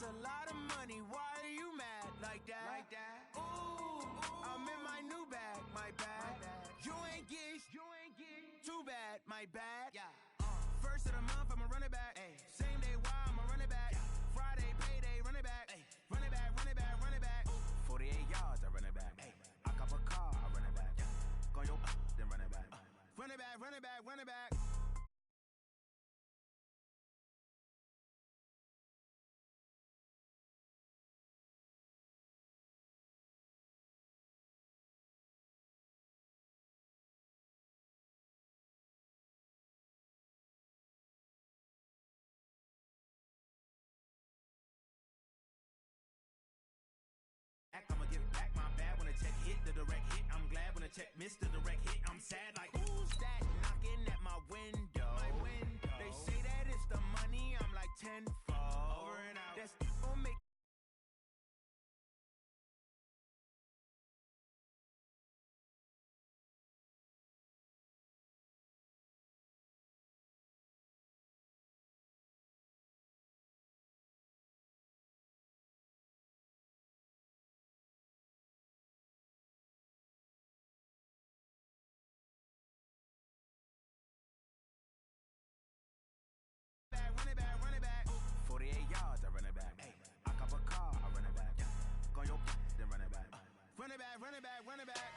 That's a lot of money, why are you mad like that? Ooh, I'm in my new bag, my bad. You ain't get too bad, my bad. First of the month, I'ma run it back. Same day, why I'ma run it back. Friday, payday, run it back. Run it back, run it back, run it back. 48 yards, I run it back. I cop a car, I run it back. Go yo, then run it back. Run it back, run it back, run it back. I'ma give back my bad when a check hit the direct hit. I'm glad when a check missed the direct hit. I'm sad like who's that knocking at my window? They say that it's the money. I'm like tenfold. Over and out. That's gonna make. Run it back, run it back. 48 yards, I run it back. I cop a car, I run it back. Go yo, then run it back. Run it back, run it back, run it back.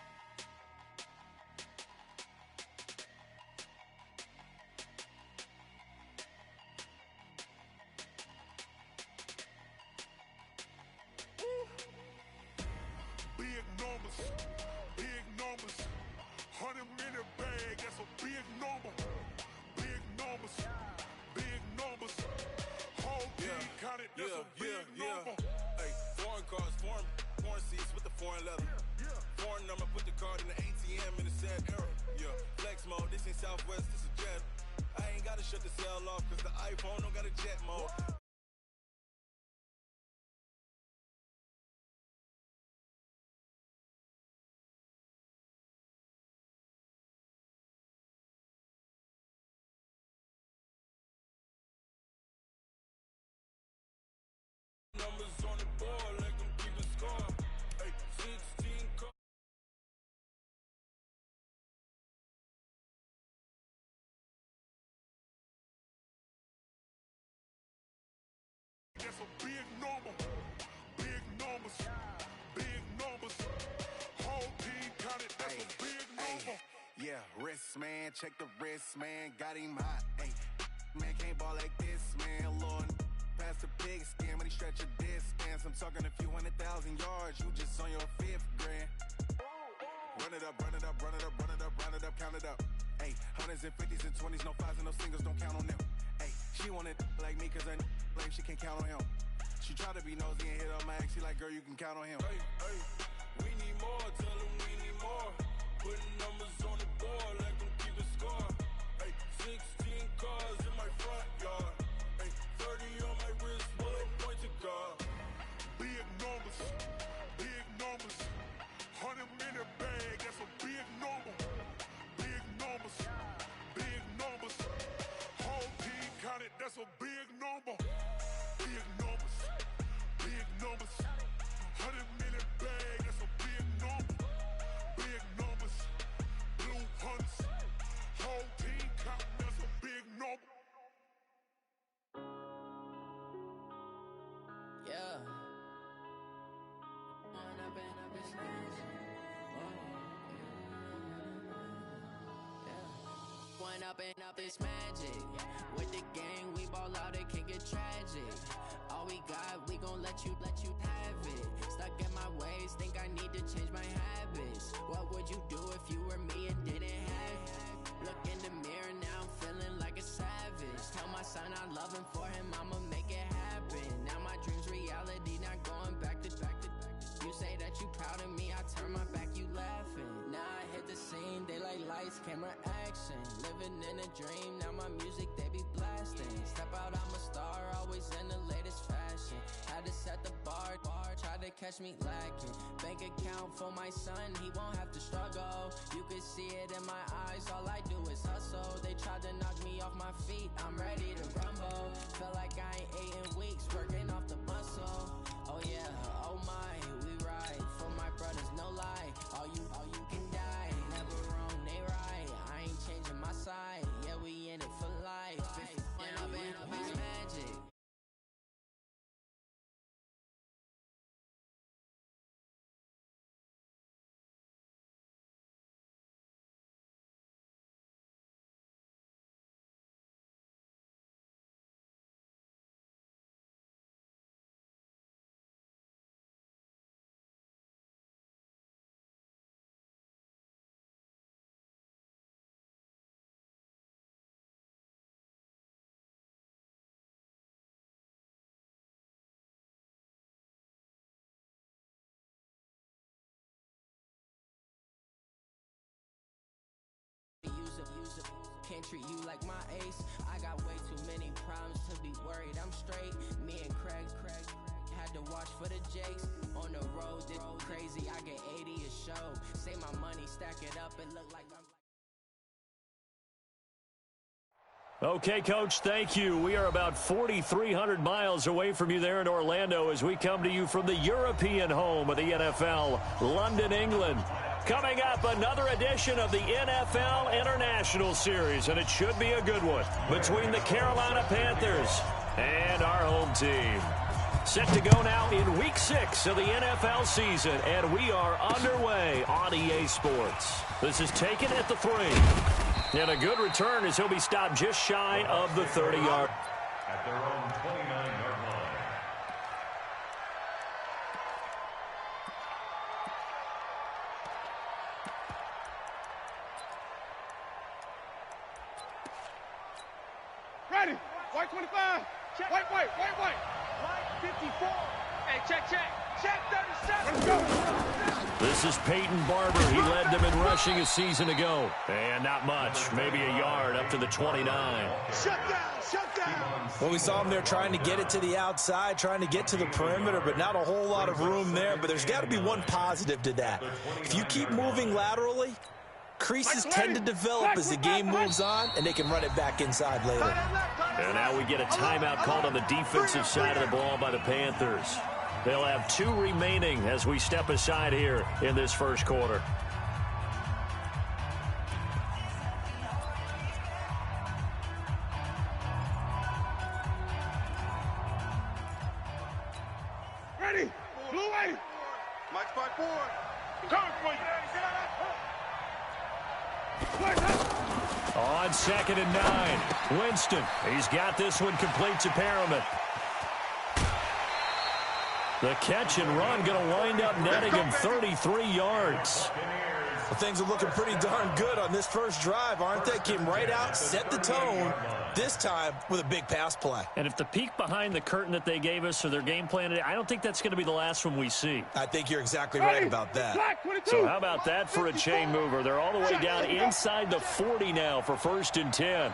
Big numbers, 100 minute bag, that's a big number. Big numbers, whole team counted, that's a big number. Hey, foreign cars, foreign seats with the foreign leather. Foreign number, put the card in the ATM in the sad era. Flex mode, this ain't Southwest, this is jet. I ain't gotta shut the cell off, cause the iPhone don't got a jet mode. Numbers on the board, like them keeping score. Hey, 16 cars. That's a big number. Whole team counted, that's a big number. Yeah, wrist man, check the wrist man, got him hot. Hey, man can't ball like this, man. Lord, past the pig skin when he stretch a distance. I'm talking a few 100,000 yards, you just on your 5th grand. Run it up, run it up, run it up, run it up, run it up, count it up. Hey, 100s and 50s and 20s, no 5s and no singles, don't count on them. Hey, she wanted like me cause her like she can count on him. She tried to be nosy and hit up my ex, she like, girl, you can count on him. Hey, we need more, tell them we need more. Putting numbers on the board like them keeping score. Hey, 16 cars in my front yard. Hey, 30 on my wrist, bullet point to God. Big numbers, 100 minute bag, that's a big number. Big numbers, whole team counted, that's a big number. Big numbers, 100 minute bag, that's a big number. Big numbers, blue hunts, whole team counting, that's a big number. Yeah. One up and up, it's magic. With the gang, we ball out, it can get tragic. All we got, we gon' let you have it. Stuck in my ways, think I need to change my habits. What would you do if you were me and didn't have it? Look in the mirror, now I'm feeling like a savage. Tell my son I love him, for him I'ma make it happen. Now my dream's reality, not going back to. You say that you proud of me, I turn my back, you laughing. Now I hit the scene, they like lights, camera, action. Living in a dream, now my music, they be blasting. Step out, I'm a star, always in the latest fashion. Had to set the bar, try to catch me lacking. Bank account for my son, he won't have to struggle. You can see it in my eyes, all I do is hustle. They tried to knock me off my feet, I'm ready to rumble. Feel like I ain't ate in weeks, working off the muscle. yeah, oh my, we ride for my brothers, no lie. All you can die, never wrong, they right. I ain't changing my side, yeah, we in it for life. And up is magic. Can't treat you like my ace. I got way too many problems to be worried. I'm straight. Me and Craig had to watch for the Jakes. On the road, did crazy. I get 80 a show. Say my money, stack it up, and look like I'm. Okay, Coach, thank you. We are about 4,300 miles away from you there in Orlando as we come to you from the European home of the NFL, London, England. Coming up, another edition of the NFL International Series, and it should be a good one, between the Carolina Panthers and our home team. Set to go now in Week 6 of the NFL season, and we are underway on EA Sports. This is taken at the 3. And a good return as he'll be stopped just shy of the 30-yard. At their own 29-yard line. Ready. White 25. Check. White. White 54. Hey, check. Check 37. Let's go. This is Peyton Barber. He led them in rushing a season ago. And not much, maybe a yard up to the 29. Shut down. Well, we saw him there trying to get it to the outside, trying to get to the perimeter, but not a whole lot of room there. But there's got to be one positive to that. If you keep moving laterally, creases tend to develop as the game moves on, and they can run it back inside later. And now we get a timeout called on the defensive side of the ball by the Panthers. They'll have 2 remaining as we step aside here in this first quarter. Ready. Blue way. Mike's by 4. Coming for you. On 2nd and 9, Winston. He's got this one complete to Perriman. The catch and run going to wind up netting him 33 yards. Well, things are looking pretty darn good on this first drive, aren't they? Came right out, set the tone, this time with a big pass play. And if the peek behind the curtain that they gave us or their game plan, I don't think that's going to be the last one we see. I think you're exactly right about that. So how about that for a chain mover? They're all the way down inside the 40 now for 1st and 10.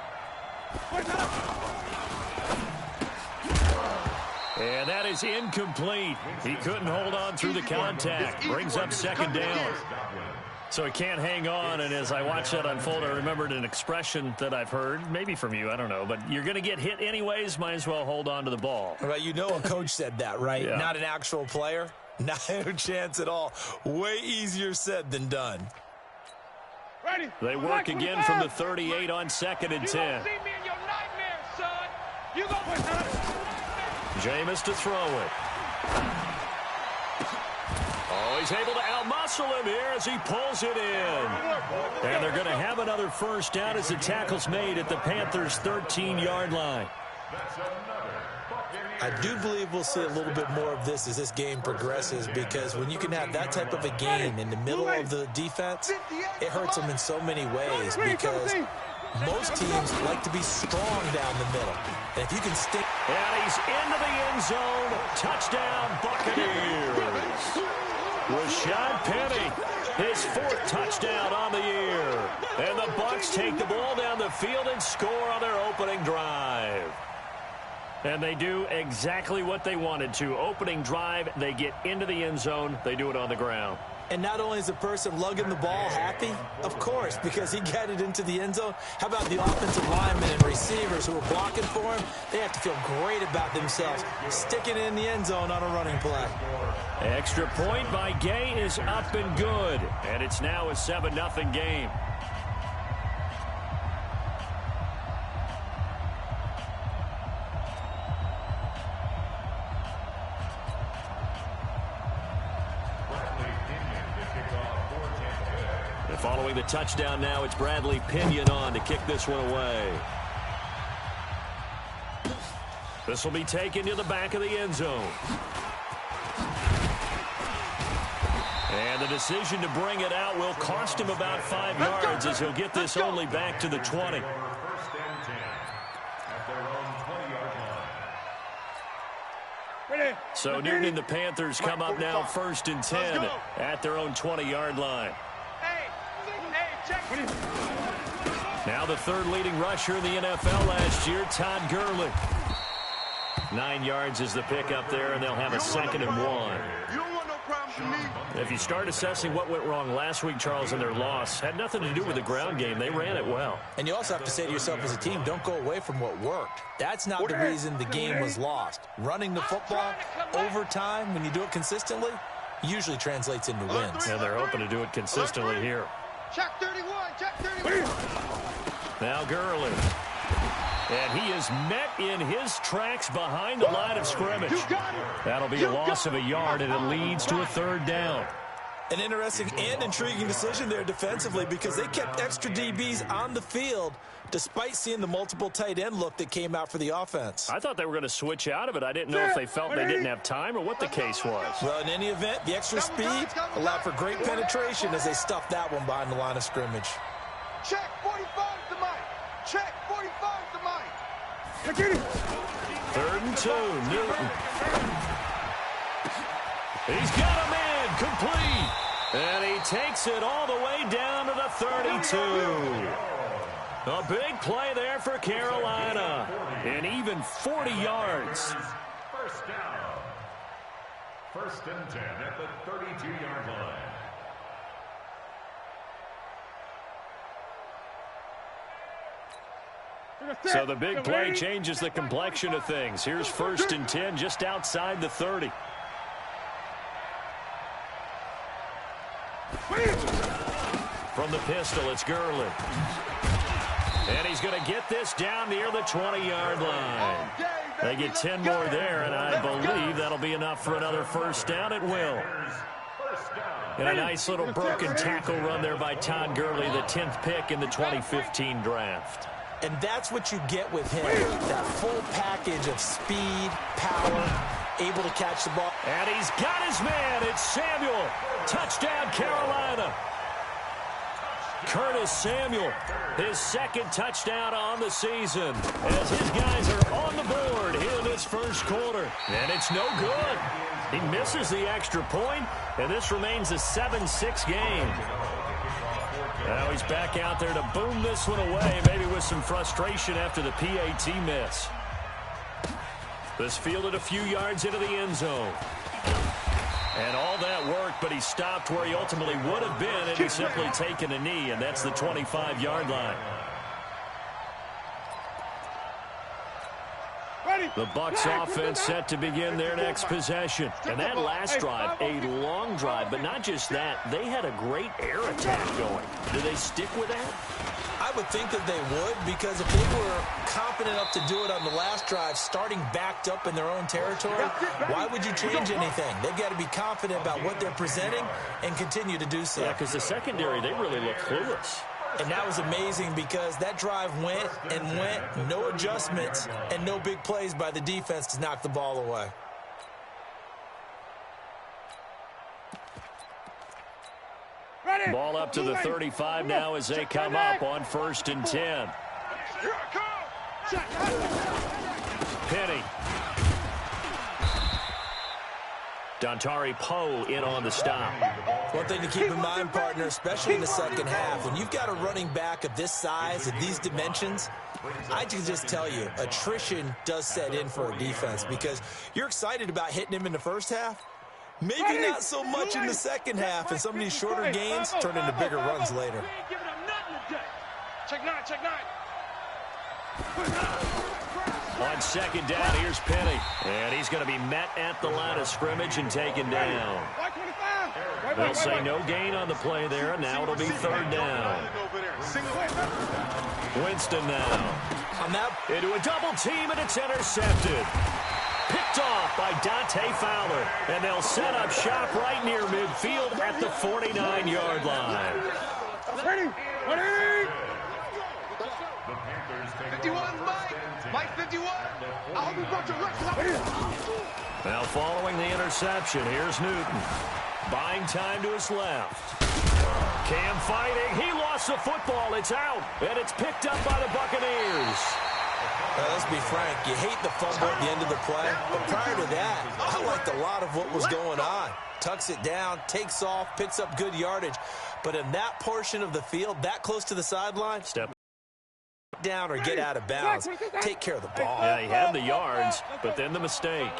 And that is incomplete. He couldn't hold on through the contact. Brings up 2nd down. So he can't hang on, and as I watch that unfold, I remembered an expression that I've heard, maybe from you, I don't know, but you're going to get hit anyways, might as well hold on to the ball. Right, you know a coach said that, right? Yeah. Not an actual player. Not a chance at all. Way easier said than done. Ready. They work again from the 38 on 2nd and 10. You gonna see me in your nightmares, son. You gonna... Jameis to throw it. Oh, he's able to outmuscle him here as he pulls it in. And they're going to have another 1st down as the tackle's made at the Panthers' 13-yard line. I do believe we'll see a little bit more of this as this game progresses, because when you can have that type of a gain in the middle of the defense, it hurts them in so many ways, because most teams like to be strong down the middle. And if you can stick... And he's into the end zone. Touchdown, Buccaneers. Rashad Penny, his 4th touchdown on the year. And the Bucs take the ball down the field and score on their opening drive. And they do exactly what they wanted to. Opening drive, they get into the end zone. They do it on the ground. And not only is the person lugging the ball happy, of course, because he got it into the end zone. How about the offensive linemen and receivers who are blocking for him? They have to feel great about themselves, sticking it in the end zone on a running play. Extra point by Gay is up and good. And it's now a 7-0 game. Following the touchdown now, it's Bradley Pinion on to kick this one away. This will be taken to the back of the end zone. And the decision to bring it out will cost him about 5 yards as he'll get this only back to the 20. So Newton and the Panthers come up now 1st and 10 at their own 20-yard line. Now the third leading rusher in the NFL last year, Todd Gurley. 9 yards is the pickup there, and they'll have a 2nd and 1. If you start assessing what went wrong last week, Charles, in their loss, had nothing to do with the ground game. They ran it well. And you also have to say to yourself as a team, don't go away from what worked. That's not the reason the game was lost. Running the football over time, when you do it consistently, usually translates into wins. And they're hoping to do it consistently here. Check 31, check 31. Now Gurley. And he is met in his tracks behind the line of scrimmage. That'll be a loss of a yard, and it leads to a 3rd down. An interesting and intriguing decision there defensively because they kept extra DBs on the field despite seeing the multiple tight end look that came out for the offense. I thought they were going to switch out of it. I didn't know if they felt they didn't have time or what the case was. Well, in any event, the extra speed allowed for great penetration as they stuffed that one behind the line of scrimmage. Check 45 to Mike. Check 45 to Mike. 3rd and 2, Newton. He's got a man complete. And he takes it all the way down to the 32. A big play there for Carolina. And even 40 yards. 1st down. 1st and 10 at the 32-yard line. So the big play changes the complexion of things. Here's 1st and 10 just outside the 30. From the pistol, it's Gurley. And he's going to get this down near the 20-yard line. They get 10 more there, and I believe that'll be enough for another 1st down. It will. And a nice little broken tackle run there by Todd Gurley, the 10th pick in the 2015 draft. And that's what you get with him, that full package of speed, power, able to catch the ball. And he's got his man. It's Samuel. Touchdown, Carolina. Curtis Samuel, his 2nd touchdown on the season as his guys are on the board here in this 1st quarter. And it's no good. He misses the extra point, and this remains a 7-6 game. Now he's back out there to boom this one away, maybe with some frustration after the PAT miss. This fielded a few yards into the end zone. And all that worked, but he stopped where he ultimately would have been, and he's simply taken a knee, and that's the 25-yard line. The Bucs offense set to begin their next possession. And that last drive, a long drive, but not just that, they had a great air attack going. Do they stick with that? I would think that they would, because if they were confident enough to do it on the last drive, starting backed up in their own territory, why would you change anything? They've got to be confident about what they're presenting and continue to do so. Yeah, because the secondary, they really look clueless. And that was amazing because that drive went and went, no adjustments, and no big plays by the defense to knock the ball away. Ball up to the 35 now as they come up on 1st and 10. Penny. Dontari Poe in on the stop. One thing to keep in mind, partner, especially in the second half, when you've got a running back of this size, of these dimensions, I can just tell you, attrition does set in for a defense because you're excited about hitting him in the first half. Maybe not so much in the second half, and some of these shorter gains turn into bigger runs later. Check nine, check nine. On second down, here's Penny. And he's going to be met at the line of scrimmage and taken down. They'll say no gain on the play there, and now it'll be third down. Winston now. Into a double team, and it's intercepted. Picked off by Dante Fowler. And they'll set up shop right near midfield at the 49-yard line. Ready, ready. 51, Mike 51. I hope you brought your records. Now following the interception, here's Newton. Buying time to his left. Cam fighting. He lost the football. It's out. And it's picked up by the Buccaneers. Let's be frank. You hate the fumble at the end of the play. But prior to that, I liked a lot of what was going on. Tucks it down, takes off, picks up good yardage. But in that portion of the field, that close to the sideline, step down or get out of bounds. Take care of the ball. Yeah, he had the yards, but then the mistake.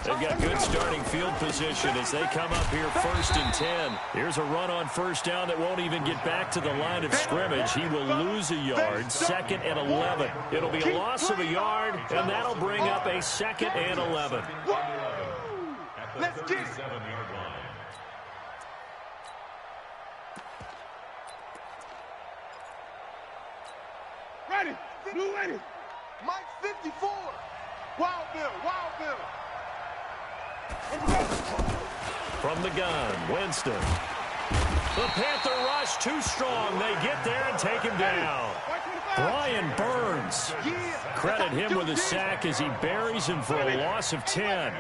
They've got good starting field position as they come up here 1st and 10. Here's a run on first down that won't even get back to the line of scrimmage. He will lose a yard. 2nd and 11. It'll be a loss of a yard, and that'll bring up a 2nd and 11. Let's get it. Ready, blue ready. Mike 54. Wild Bill, Wild Bill. From the gun, Winston. The Panther rush too strong. They get there and take him down. Brian Burns. Credit him with a sack as he buries him for a loss of 10.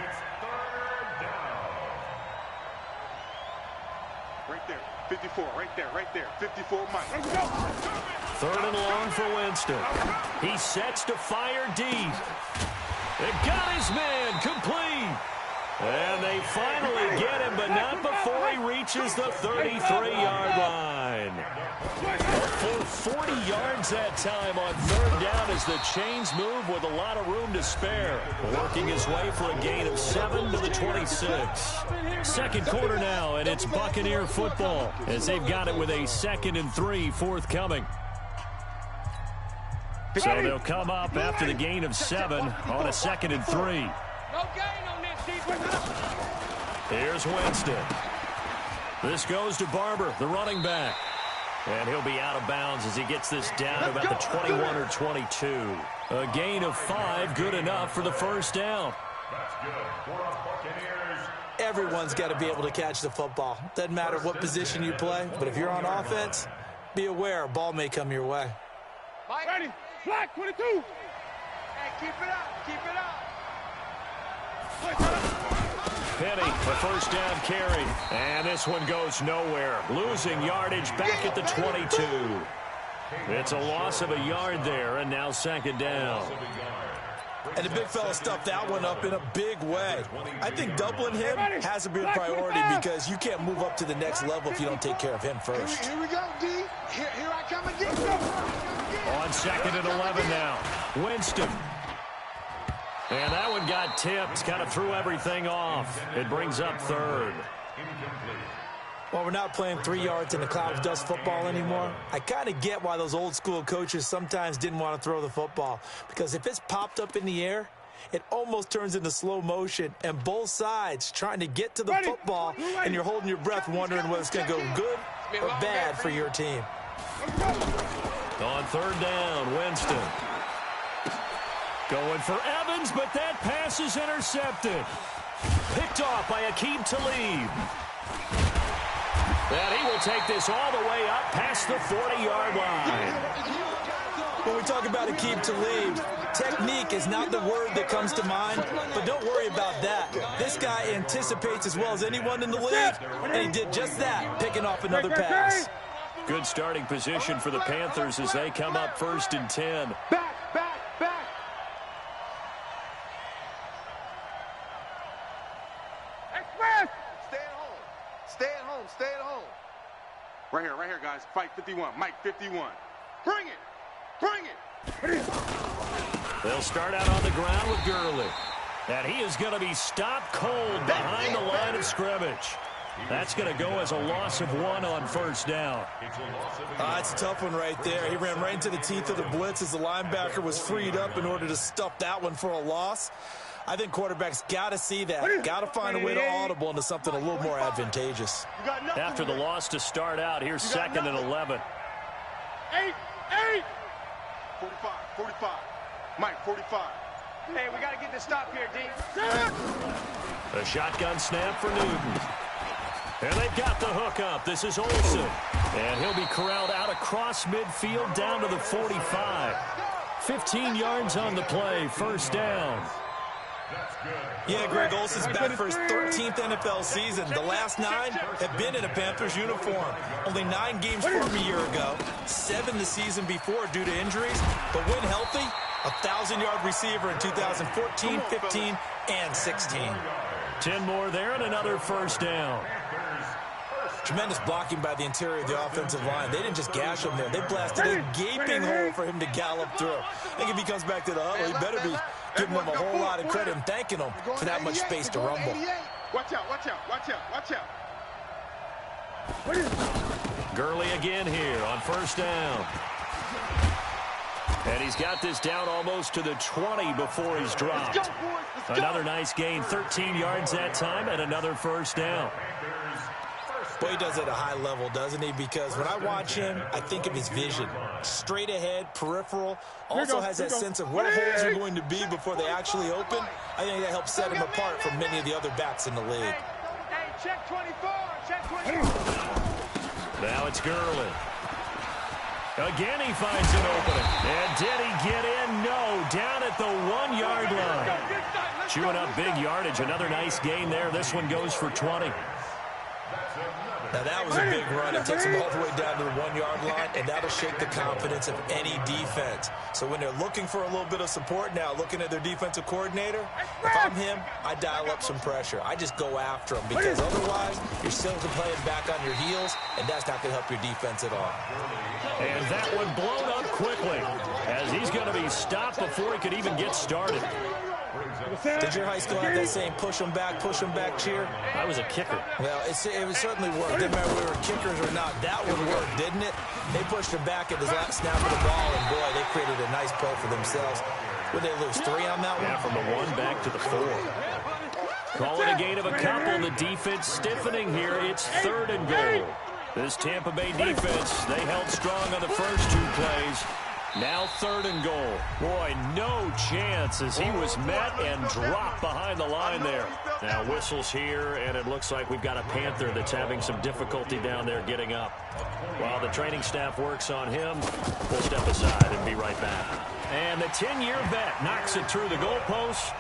Right there, 54, right there, 54 Mike. 3rd and long for Winston. He sets to fire deep. They got his man complete. And they finally get him, but not before he reaches the 33-yard line. For 40 yards that time on 3rd down as the chains move with a lot of room to spare. Working his way for a gain of 7 to the 26. Second quarter now, and it's Buccaneer football as they've got it with a 2nd and 3 forthcoming. So they'll come up after the gain of 7 on a 2nd and 3. No gain on this defense. Here's Winston. This goes to Barber, the running back. And he'll be out of bounds as he gets this down to about the 21 or 22. A gain of 5, good enough for the first down. Everyone's got to be able to catch the football. Doesn't matter what position you play, but if you're on offense, be aware a ball may come your way. Ready, black 22. Hey, keep it up, keep it up. Penny, the first down carry. And this one goes nowhere. Losing yardage back at the 22. It's a loss of a yard there, and now 2nd down. And the big fella stuffed that one up in a big way. I think doubling him has to be a priority because you can't move up to the next level if you don't take care of him first. Here we go, D. Here I come again. On 2nd and 11 now. Winston. And that one got tipped. Kind of threw everything off. It brings up 3rd. Well, we're not playing 3 yards in a cloud of dust football anymore. I kind of get why those old school coaches sometimes didn't want to throw the football. Because if it's popped up in the air, it almost turns into slow motion. And both sides trying to get to the football, and you're holding your breath wondering whether it's going to go good or bad for your team. On 3rd down, Winston. Going for Evans, but that pass is intercepted. Picked off by Aqib Talib. And he will take this all the way up past the 40-yard line. When we talk about Aqib Talib, technique is not the word that comes to mind, but don't worry about that. This guy anticipates as well as anyone in the league, and he did just that, picking off another pass. Good starting position for the Panthers as they come up 1st and 10. Back. Express. Stay at home. Right here, guys. Fight 51. Mike 51. Bring it. They'll start out on the ground with Gurley. And he is going to be stopped cold behind the line of scrimmage. That's going to go as a loss of 1 on first down. It's a tough one right there. He ran right into the teeth of the blitz as the linebacker was freed up in order to stuff that one for a loss. I think quarterbacks got to see that. Got to find a way to audible into something a little more advantageous. After the loss to start out, here's 2nd and 11. 8. 45. Mike, 45. Hey, we got to get this stop here, D. A shotgun snap for Newton. And they've got the hook up. This is Olsen. And he'll be corralled out across midfield down to the 45. 15 yards on the play. First down. Yeah, Greg Olsen's back for his 13th NFL season. The last 9 have been in a Panthers uniform. Only 9 games from a year ago, 7 the season before due to injuries. But when healthy, a 1,000-yard receiver in 2014, 15, and 16. 10 more there and another first down. Tremendous blocking by the interior of the offensive line. They didn't just gash him there. They blasted a gaping hole for him to gallop through. I think if he comes back to the huddle, he better be giving them a whole lot of credit and thanking them for that much space to rumble. Watch out. Gurley again here on first down. And he's got this down almost to the 20 before he's dropped. Another nice gain, 13 yards that time, and another first down. Boy, he does it at a high level, doesn't he? Because when I watch him, I think of his vision. Straight ahead, peripheral. Also has that sense of where holes are going to be before they actually open. I think that helps set him apart from many of the other backs in the league. Hey, check 24. Check 24. Now it's Gurley. Again, he finds an opening. And did he get in? No. Down at the 1-yard line. Chewing up big yardage. Another nice gain there. This one goes for 20. Now, that was a big run. It takes them all the way down to the 1-yard line, and that'll shake the confidence of any defense. So when they're looking for a little bit of support now, looking at their defensive coordinator, if I'm him, I dial up some pressure. I just go after them because otherwise you're still playing back on your heels, and that's not going to help your defense at all. And that one blown up quickly as he's going to be stopped before he could even get started. Did your high school have that same push them back cheer? I was a kicker. Well, it certainly worked. Didn't matter whether we were kickers or not. That one worked, didn't it? They pushed him back at his last snap of the ball, and boy, they created a nice play for themselves. Would they lose 3 on that one? Yeah, from the 1 back to the 4. Call it a gain of a couple. The defense stiffening here. It's 3rd and goal. This Tampa Bay defense, they held strong on the first 2 plays. Now 3rd and goal. Boy, no chance as he was met and dropped behind the line there. Now whistles here, and it looks like we've got a Panther that's having some difficulty down there getting up. While the training staff works on him, we'll step aside and be right back. And the 10-year vet knocks it through the goalpost,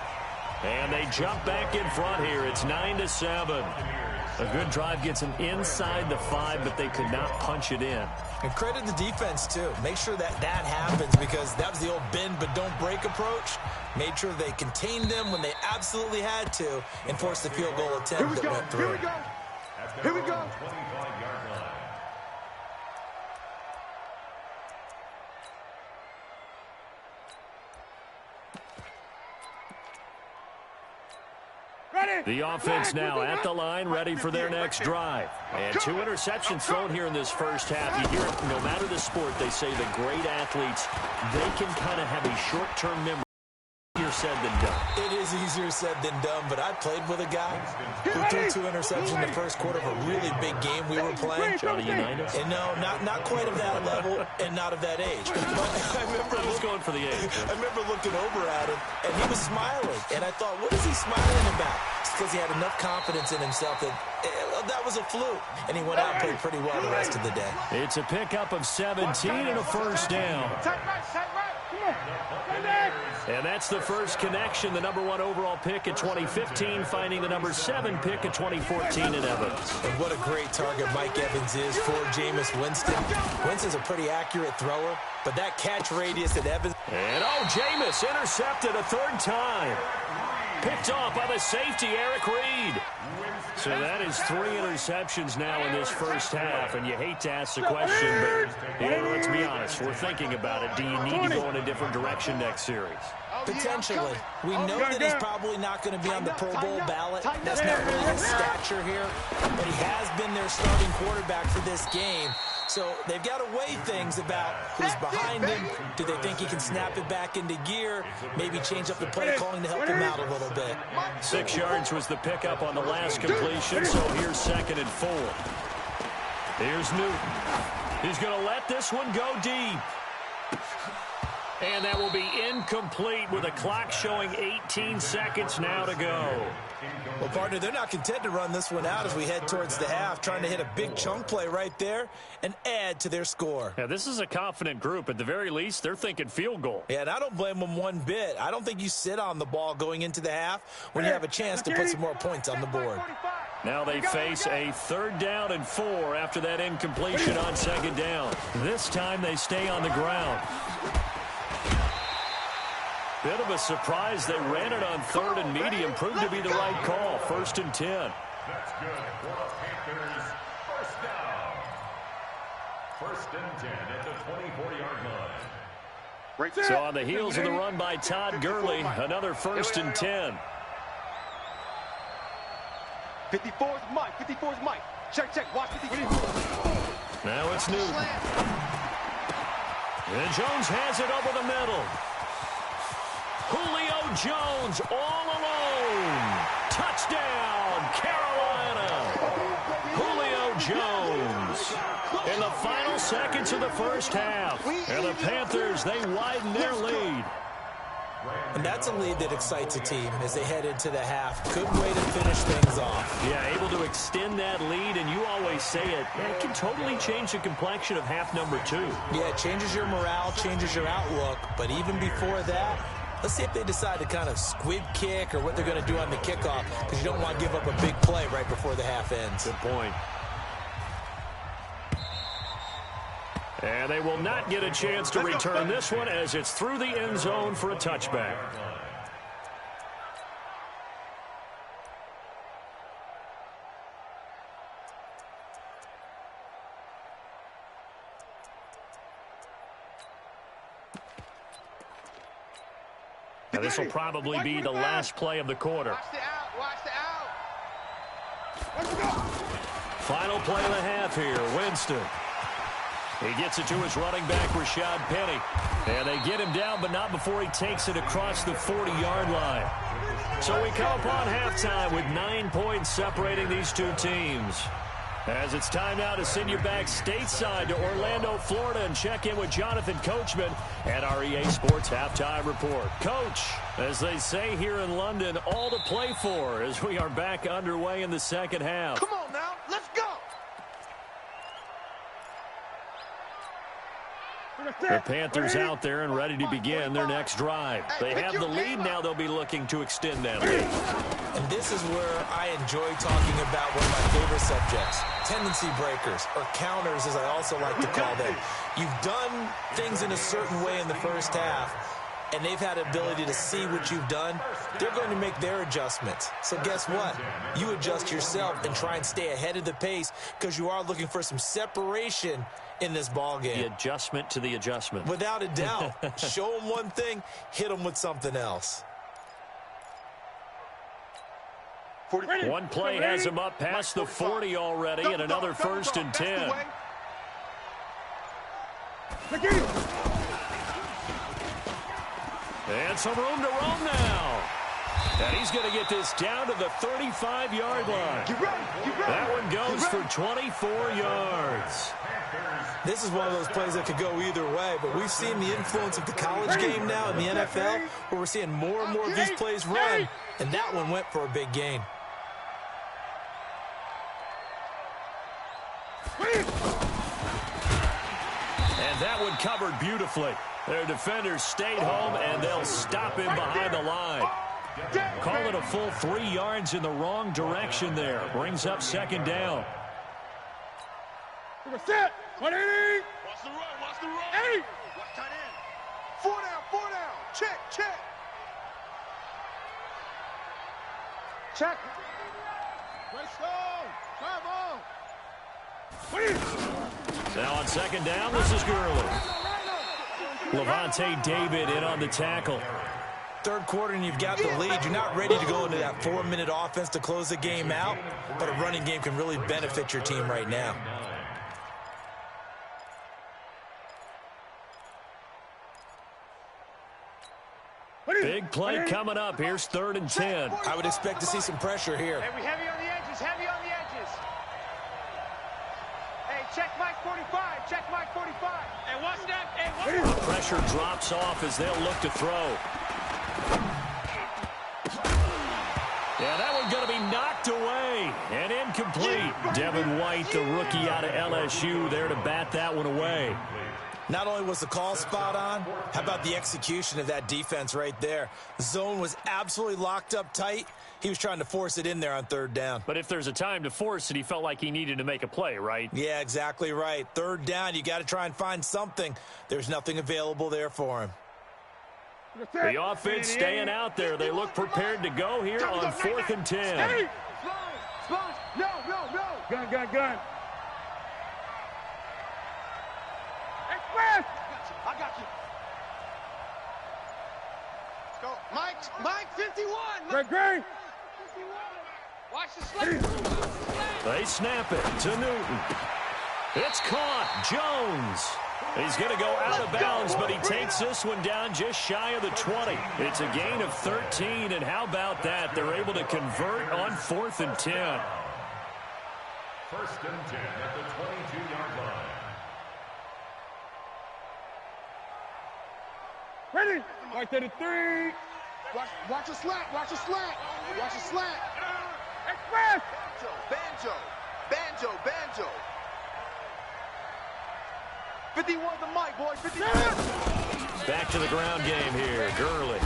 and they jump back in front here. It's 9-7. A good drive gets them inside the 5, but they could not punch it in. And credit the defense, too. Make sure that happens because that was the old bend but don't break approach. Made sure they contained them when they absolutely had to and forced the field goal attempt that went through. Here we go. The offense now at the line, ready for their next drive. And 2 interceptions thrown here in this first half. You hear it, no matter the sport, they say the great athletes, they can kind of have a short-term memory. Easier said than done. It is easier said than done, but I played with a guy who threw 2 interceptions in the first quarter of a really big game we were playing. Johnny Unitas? And no, not quite of that level and not of that age. But I remember going for the age. I remember looking over at him, and he was smiling. And I thought, what is he smiling about? It's because he had enough confidence in himself that that was a fluke. And he went out and played pretty well the rest of the day. It's a pickup of 17 and a first down. And that's the first connection, the number 1 overall pick at 2015, finding the number 7 pick at 2014 in Evans. And what a great target Mike Evans is for Jameis Winston. Winston's a pretty accurate thrower, but that catch radius at Evans. And Jameis intercepted a 3rd time. Picked off by the safety, Eric Reed. So that is 3 interceptions now in this first half, and you hate to ask the question, but let's be honest, we're thinking about it. Do you need to go in a different direction next series? Potentially. We know that he's probably not going to be on the Pro Bowl ballot. That's not really his stature here. But he has been their starting quarterback for this game. So they've got to weigh things about who's behind him. Do they think he can snap it back into gear? Maybe change up the play calling to help him out a little bit. 6 yards was the pickup on the last completion, so here's 2nd and 4. Here's Newton. He's going to let this one go deep. And that will be incomplete with a clock showing 18 seconds now to go. Well, partner, they're not content to run this one out as we head towards the half, trying to hit a big chunk play right there and add to their score. Yeah, this is a confident group. At the very least, they're thinking field goal. Yeah, and I don't blame them one bit. I don't think you sit on the ball going into the half when you have a chance to put some more points on the board. Now they face a 3rd down and 4 after that incompletion on 2nd down. This time they stay on the ground. Bit of a surprise. They ran it on 3rd and medium. Proved to be the right call. 1st and 10. That's good for the Panthers. 1st down. 1st and 10 at the 24-yard line. So on the heels of the run by Todd Gurley, another 1st and 10. 54's Mike. 54's Mike. Check, check. Watch 54. Now it's Newton. And Jones has it over the middle. Julio Jones all alone. Touchdown, Carolina. Julio Jones in the final seconds of the first half. And the Panthers, they widen their lead. And that's a lead that excites a team as they head into the half. Good way to finish things off. Yeah, able to extend that lead, and you always say it, it can totally change the complexion of half number 2. Yeah, it changes your morale, changes your outlook. But even before that, let's see if they decide to kind of squib kick or what they're going to do on the kickoff, because you don't want to give up a big play right before the half ends. Good point. And they will not get a chance to return this one as it's through the end zone for a touchback. Now this will probably be the last play of the quarter. Watch the out. Watch the out. Final play of the half here. Winston. He gets it to his running back, Rashad Penny. And they get him down, but not before he takes it across the 40-yard line. So we come upon halftime with 9 points separating these two teams. As it's time now to send you back stateside to Orlando, Florida, and check in with Jonathan Coachman at our EA Sports Halftime Report. Coach, as they say here in London, all to play for as we are back underway in the second half. Come on now, let's go. The Panthers out there and ready to begin their next drive. They have the lead now. They'll be looking to extend that lead. And this is where I enjoy talking about one of my favorite subjects, tendency breakers, or counters as I also like to call them. You've done things in a certain way in the first half, and they've had the ability to see what you've done. They're going to make their adjustments. So guess what? You adjust yourself and try and stay ahead of the pace because you are looking for some separation in this ball game. The adjustment to the adjustment. Without a doubt. Show them one thing, hit them with something else. One play has him up past the 40 already, and another 1st and 10. And some room to roam now. And he's going to get this down to the 35-yard line. That one goes for 24 yards. This is one of those plays that could go either way, but we've seen the influence of the college game now in the NFL, where we're seeing more and more of these plays run, and that one went for a big gain. And that one covered beautifully. Their defenders stayed home, and they'll stop him behind the line. Call it a full 3 yards in the wrong direction there. Brings up 2nd down. Set. 180. Watch the run. Watch the run. 80. Watch tight end. 4 down. 4 down. Check. Check. Check. Let's go. Come on. Now on second down, this is Gurley. Levante David in on the tackle. Third quarter and you've got the lead. You're not ready to go into that 4-minute offense to close the game out, but a running game can really benefit your team right now. Big play coming up. Here's 3rd and 10. I would expect to see some pressure here. Hey, we heavy on the edges, heavy on the edges. Hey, check Mike 45, check Mike 45. Hey, watch that. Hey, watch that. Pressure drops off as they'll look to throw. Yeah, that one's going to be knocked away and incomplete. Devin White, the rookie out of LSU, there to bat that one away. Not only was the call spot on, how about the execution of that defense right there? The zone was absolutely locked up tight. He was trying to force it in there on 3rd down. But if there's a time to force it, he felt like he needed to make a play, right? Yeah, exactly right. 3rd down, you got to try and find something. There's nothing available there for him. The offense staying out there. They look prepared to go here on 4th and 10. Hey! No. Gun. I got you. Let's go. Mike 51. Great. Watch the slip. They snap it to Newton. It's caught. Jones. He's going to go out of bounds, but he takes this one down just shy of the 20. It's a gain of 13, and how about that? They're able to convert on 4th and 10. 1st and 10 at the 22-yard line. Ready? Right to the 3. Watch a slant. Express. Banjo. 51 the mic, boys. 51. Back to the ground game here. Gurley.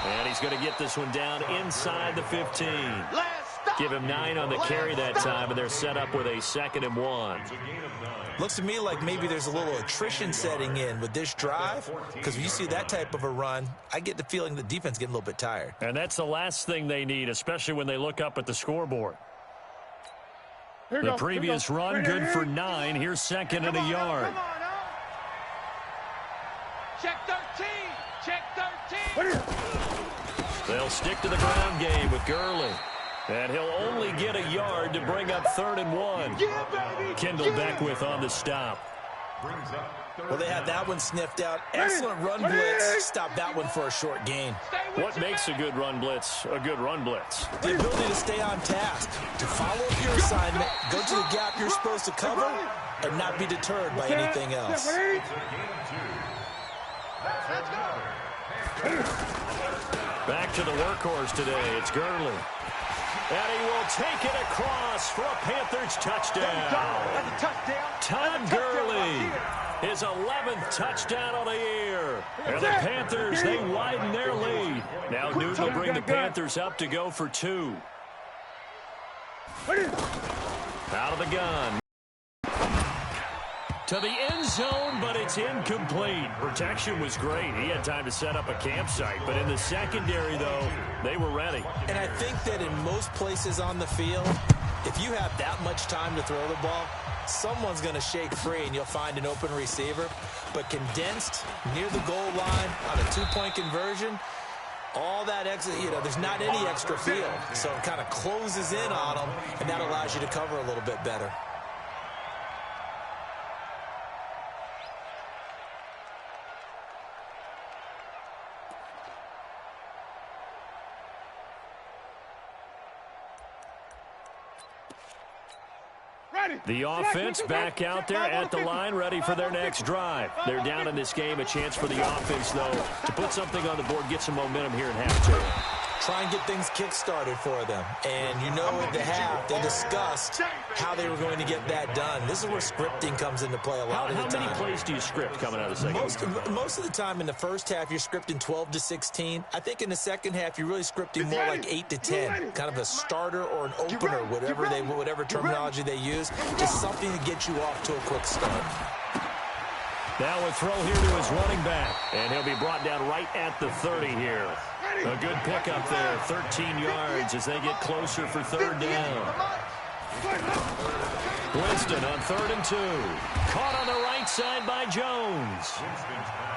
And he's going to get this one down inside the 15. Give him 9 on the carry that time, and they're set up with a 2nd and 1. Looks to me like maybe there's a little attrition setting in with this drive, because when you see that type of a run, I get the feeling the defense getting a little bit tired. And that's the last thing they need, especially when they look up at the scoreboard. The previous run, good for 9. Here's 2nd and a yard. Come on, now. Check 13. They'll stick to the ground game with Gurley. And he'll only get a yard to bring up 3rd and 1. Kendall Beckwith on the stop. Well, they had that one sniffed out. Excellent run blitz. Stop that one for a short gain. What makes a good run blitz a good run blitz? The ability to stay on task, to follow up your assignment, go to the gap you're supposed to cover, and not be deterred by anything else. Back to the workhorse today. It's Gurley. And he will take it across for a Panthers touchdown. Todd Gurley, his 11th touchdown of the year. And the Panthers, they widen their lead. Now Newton will bring the Panthers up to go for 2. Out of the gun. To the end zone, but it's incomplete. Protection was great. He had time to set up a campsite. But in the secondary, though, they were ready. And I think that in most places on the field, if you have that much time to throw the ball, someone's going to shake free and you'll find an open receiver. But condensed near the goal line on a 2-point conversion, all that extra, there's not any extra field. So it kind of closes in on them, and that allows you to cover a little bit better. The offense back out there at the line, ready for their next drive. They're down in this game. A chance for the offense, though, to put something on the board, get some momentum here at halftime. Try and get things kick-started for them. And at the half, they discussed how they were going to get that done. This is where scripting comes into play a lot of the time. How many plays do you script coming out of the second? Most of the time in the first half, you're scripting 12 to 16. I think in the second half, you're really scripting more like 8 to 10. Kind of a starter or an opener, whatever terminology they use. Just something to get you off to a quick start. Now a throw here to his running back. And he'll be brought down right at the 30 here. A good pickup there, 13 yards as they get closer for 3rd down. Winston on 3rd and 2. Caught on the right side by Jones.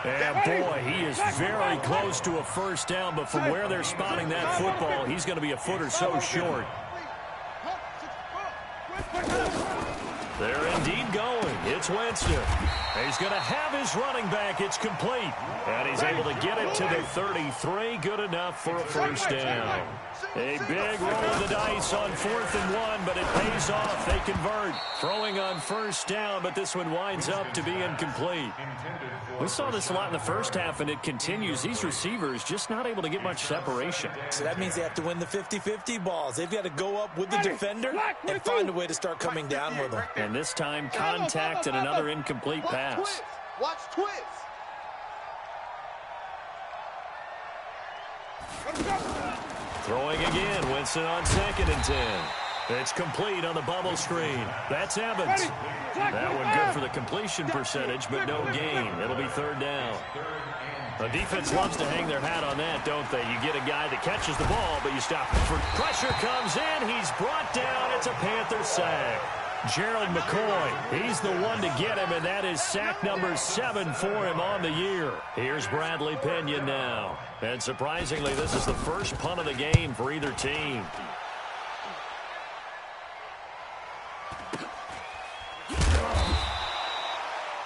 And boy, he is very close to a first down, but from where they're spotting that football, he's going to be a foot or so short. They're indeed going. It's Winston. He's going to have his running back. It's complete. And he's able to get it to the 33. Good enough for a first down. A big roll of the dice on 4th and 1, but it pays off. They convert. Throwing on first down, but this one winds up to be incomplete. We saw this a lot in the first half, and it continues. These receivers just not able to get much separation. So that means they have to win the 50-50 balls. They've got to go up with the defender and find a way to start coming down with them. And this time, contact and another incomplete pass. Watch twist. Throwing again, Winston on 2nd and 10. It's complete on the bubble screen. That's Evans. That one good for the completion percentage, but no gain. It'll be 3rd down. The defense loves to hang their hat on that, don't they? You get a guy that catches the ball, but you stop him. Pressure comes in. He's brought down. It's a Panther sack. Gerald McCoy, he's the one to get him, and that is sack number 7 for him on the year. Here's Bradley Pinion now. And surprisingly, this is the first punt of the game for either team.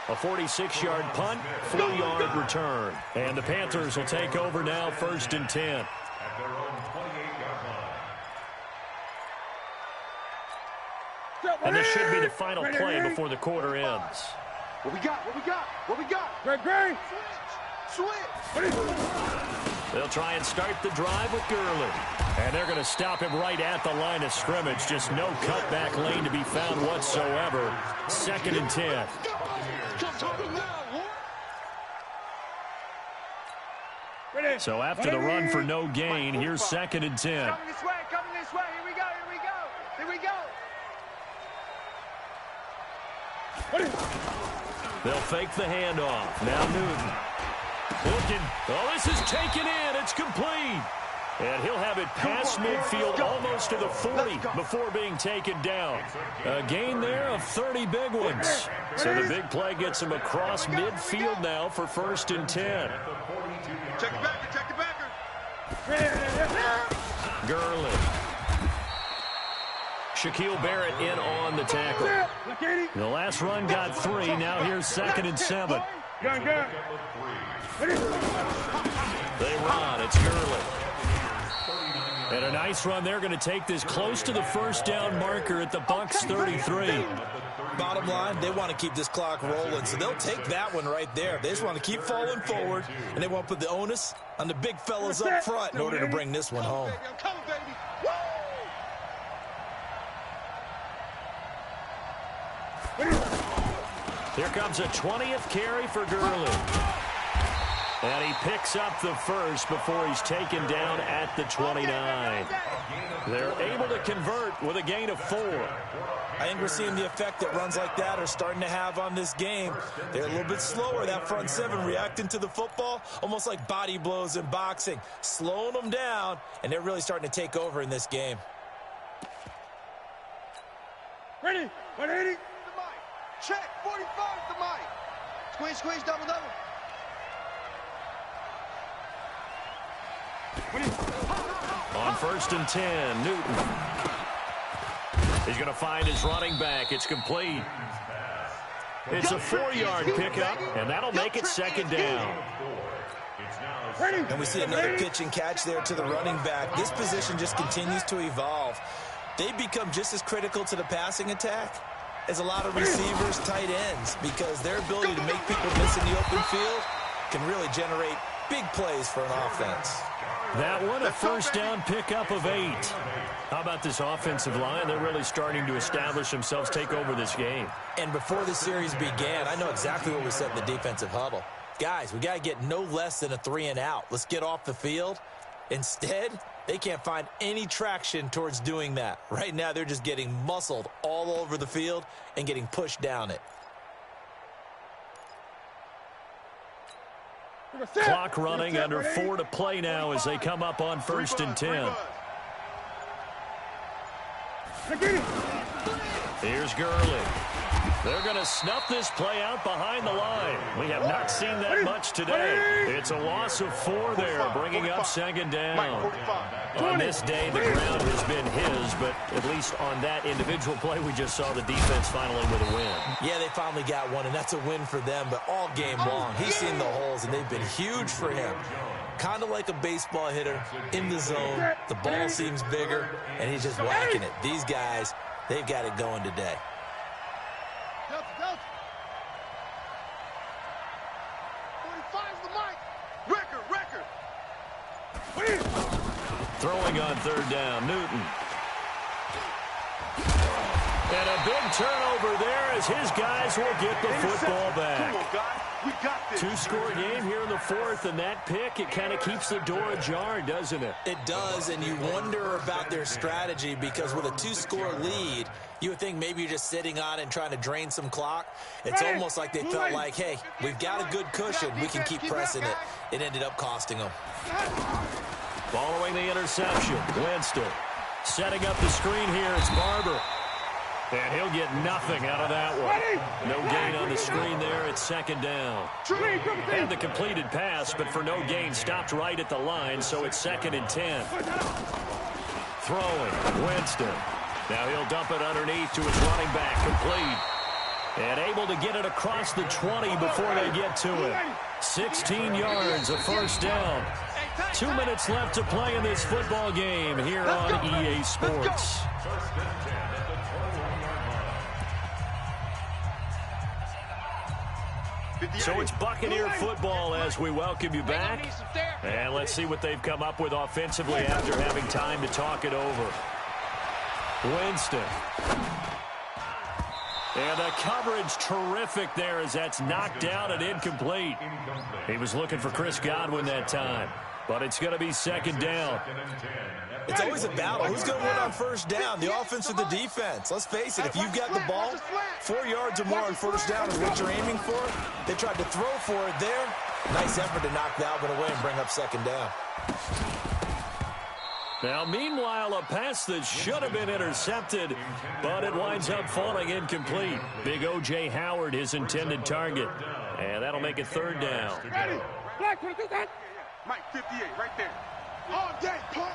A 46-yard punt, 4-yard return. And the Panthers will take over now, 1st and 10. At their own 28-yard line. And this should be the final play before the quarter ends. What we got? What we got? What we got? Great. Switch. They'll try and start the drive with Gurley. And they're going to stop him right at the line of scrimmage. Just no cutback lane to be found whatsoever. 2nd and 10. So after the run for no gain, here's 2nd and 10. Coming this way, Here we go. They'll fake the handoff. Now Newton. Looking. Oh, this is taken in. It's complete. And he'll have it past midfield almost to the 40 before being taken down. A gain there of 30 big ones. So the big play gets him across midfield now for 1st and 10. Check the backer. Gurley. Shaquille Barrett in on the tackle. The last run got 3. Now here's 2nd and 7. They run. It's Gurley. And a nice run. They're going to take this close to the first down marker at the Bucs 33. Bottom line, they want to keep this clock rolling, so they'll take that one right there. They just want to keep falling forward, and they want to put the onus on the big fellas up front in order to bring this one home. Here comes a 20th carry for Gurley. And he picks up the first before he's taken down at the 29. They're able to convert with a gain of 4. I think we're seeing the effect that runs like that are starting to have on this game. They're a little bit slower, that front 7, reacting to the football, almost like body blows in boxing, slowing them down, and they're really starting to take over in this game. Ready? 180. The mic. Check. 45 the mic. Squeeze, double. On 1st and 10, Newton. He's going to find his running back. It's complete. It's a 4-yard pickup, and that'll make it 2nd down. And we see another pitch and catch there to the running back. This position just continues to evolve. They become just as critical to the passing attack as a lot of receivers, tight ends, because their ability to make people miss in the open field can really generate big plays for an offense. That one, a first down pickup of 8. How about this offensive line? They're really starting to establish themselves, take over this game. And before the series began, I know exactly what we said in the defensive huddle. Guys, we got to get no less than a 3 and out. Let's get off the field. Instead, they can't find any traction towards doing that. Right now, they're just getting muscled all over the field and getting pushed down it. Clock running, under 4 to play now as they come up on 1st and 10. Here's Gurley. They're going to snuff this play out behind the line. We have not seen that much today. It's a loss of 4 there, bringing up second down. On this day, the ground has been his, but at least on that individual play, we just saw the defense finally with a win. Yeah, they finally got one, and that's a win for them, but all game long, he's seen the holes, and they've been huge for him. Kind of like a baseball hitter in the zone. The ball seems bigger, and he's just whacking it. These guys, they've got it going today. Throwing on third down, Newton. And a big turnover there as his guys will get the football back. Come on, guys. We got this. 2-score game here in the 4th, and that pick, it kind of keeps the door ajar, doesn't it? It does, and you wonder about their strategy because with a 2-score lead, you would think maybe you're just sitting on it and trying to drain some clock. It's almost like they felt like, hey, we've got a good cushion. We can keep pressing it. It ended up costing them. Following the interception, Winston setting up the screen here. It's Barber. And he'll get nothing out of that one. No gain on the screen there. It's second down. And the completed pass, but for no gain, stopped right at the line, so it's 2nd and 10. Throwing, Winston. Now he'll dump it underneath to his running back, complete. And able to get it across the 20 before they get to him. 16 yards, a first down. 2 minutes left to play in this football game here on EA Sports. So it's Buccaneer football as we welcome you back. And let's see what they've come up with offensively after having time to talk it over. Winston. And the coverage terrific there as that's knocked down and incomplete. He was looking for Chris Godwin that time. But it's going to be second down. It's always a battle. Who's going to win on first down, the offense or the defense? Let's face it, if you've got the ball, 4 yards or more on first down is what you're aiming for. They tried to throw for it there. Nice effort to knock Dalvin away and bring up second down. Now, meanwhile, a pass that should have been intercepted, but it winds up falling incomplete. Big O.J. Howard, his intended target. And that'll make it third down. Ready? Black, want to do that? Mike, 58, right there. All day, punt.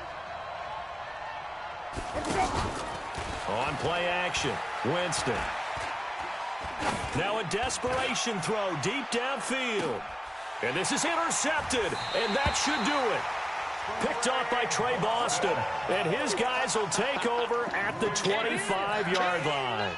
On play action, Winston. Now a desperation throw deep downfield. And this is intercepted, and that should do it. Picked off by Trey Boston, and his guys will take over at the 25-yard line.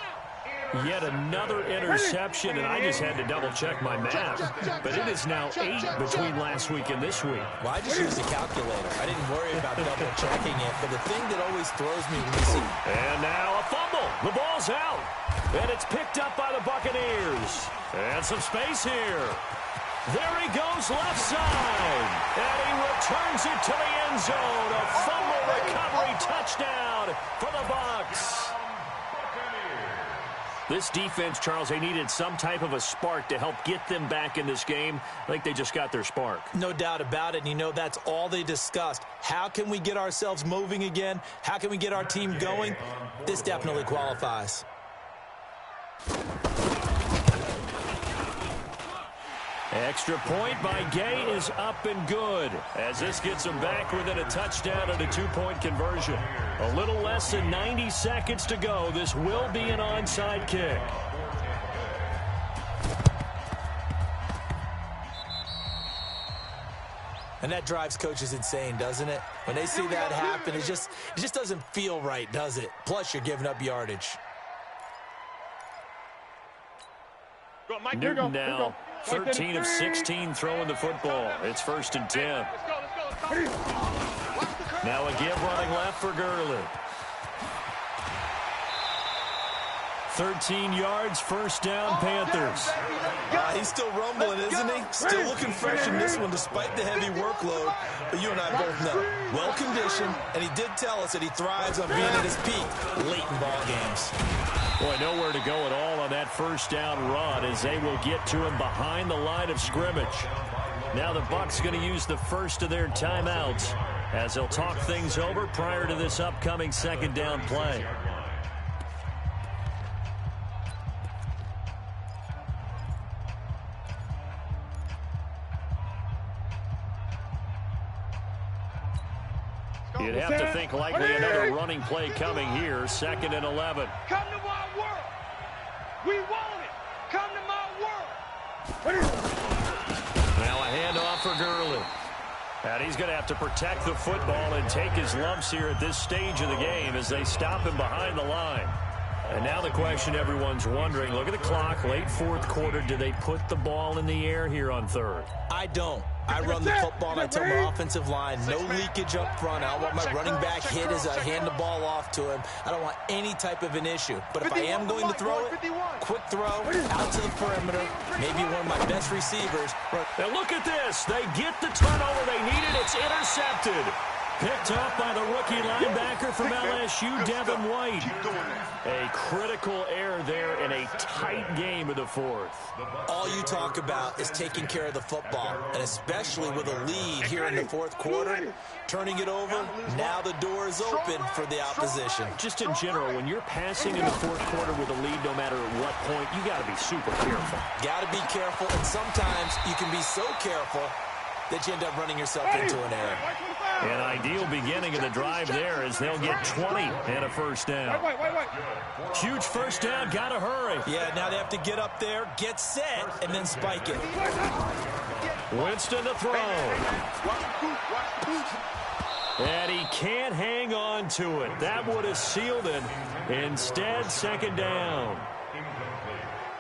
Yet another interception, and I just had to double-check my math. But it is now 8 between last week and this week. Well, I just used a calculator. I didn't worry about double-checking it. But the thing that always throws me when you see... And now a fumble. The ball's out. And it's picked up by the Buccaneers. And some space here. There he goes left side. And he returns it to the end zone. A fumble recovery touchdown for the Bucs. This defense, Charles, they needed some type of a spark to help get them back in this game. I think they just got their spark. No doubt about it. And you know that's all they discussed. How can we get ourselves moving again? How can we get our team going? This definitely qualifies. Extra point by Gay is up and good as this gets them back within a touchdown and a 2-point conversion. A little less than 90 seconds to go. This will be an onside kick. And that drives coaches insane, doesn't it? When they see that happen, it just doesn't feel right, does it? Plus, you're giving up yardage. Newton now 13 of 16 throwing the football. It's 1st and 10. Now a give running left for Gurley. 13 yards, first down, Panthers. He's still rumbling, isn't he? Still looking fresh in this one despite the heavy workload. But you and I both know, well-conditioned, and he did tell us that he thrives on being at his peak late in ball games. Boy, nowhere to go at all on that first down run as they will get to him behind the line of scrimmage. Now the Bucs going to use the first of their timeouts as they'll talk things over prior to this upcoming second down play. You'd have to think likely another running play coming here. 2nd and 11. Come to my world. We want it. Come to my world. Now a handoff for Gurley. And he's going to have to protect the football and take his lumps here at this stage of the game as they stop him behind the line. And now the question everyone's wondering, look at the clock, late 4th quarter, do they put the ball in the air here on 3rd? I don't. I run the football, and I tell my offensive line, no leakage up front. I don't want my running back hit as I hand the ball off to him. I don't want any type of an issue. But if I am going to throw it, quick throw, out to the perimeter, maybe one of my best receivers. And look at this. They get the turnover they needed. It's intercepted. Picked off by the rookie linebacker from LSU, Devin White. A critical error there in a tight game of the 4th. All you talk about is taking care of the football, and especially with a lead here in the 4th quarter, turning it over, now the door is open for the opposition. Just in general, when you're passing in the 4th quarter with a lead, no matter at what point, you got to be super careful. Got to be careful, and sometimes you can be so careful that you end up running yourself into an error. An ideal beginning of the drive there as they'll get 20 and a first down. Huge first down, got to hurry. Yeah, now they have to get up there, get set, and then spike it. Winston to throw. And he can't hang on to it. That would have sealed it. Instead, 2nd down.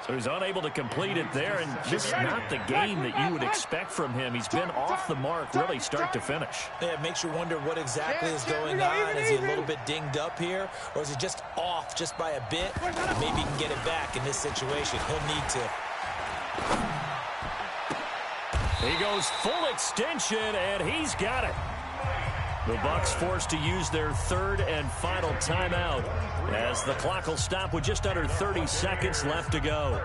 So he's unable to complete it there, and just not the game that you would expect from him. He's been off the mark really start to finish. Yeah, it makes you wonder what exactly is going on. Is he a little bit dinged up here, or is he just off just by a bit? Maybe he can get it back in this situation. He'll need to. He goes full extension, and he's got it. The Bucs forced to use their 3rd and final timeout as the clock will stop with just under 30 seconds left to go.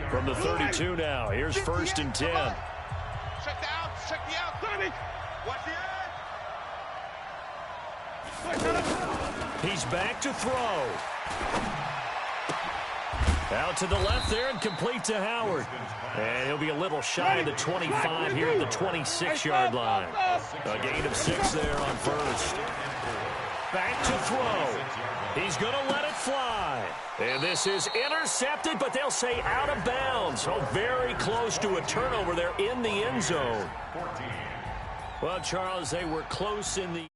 From the 32 now, here's 1st and 10. Check the out. Check the out. Watch the edge. He's back to throw. Out to the left there and complete to Howard. And he'll be a little shy of the 25 here at the 26-yard line. A gain of 6 there on 1st. Back to throw. He's going to let it fly. And this is intercepted, but they'll say out of bounds. So very close to a turnover there in the end zone. Well, Charles, they were close in the...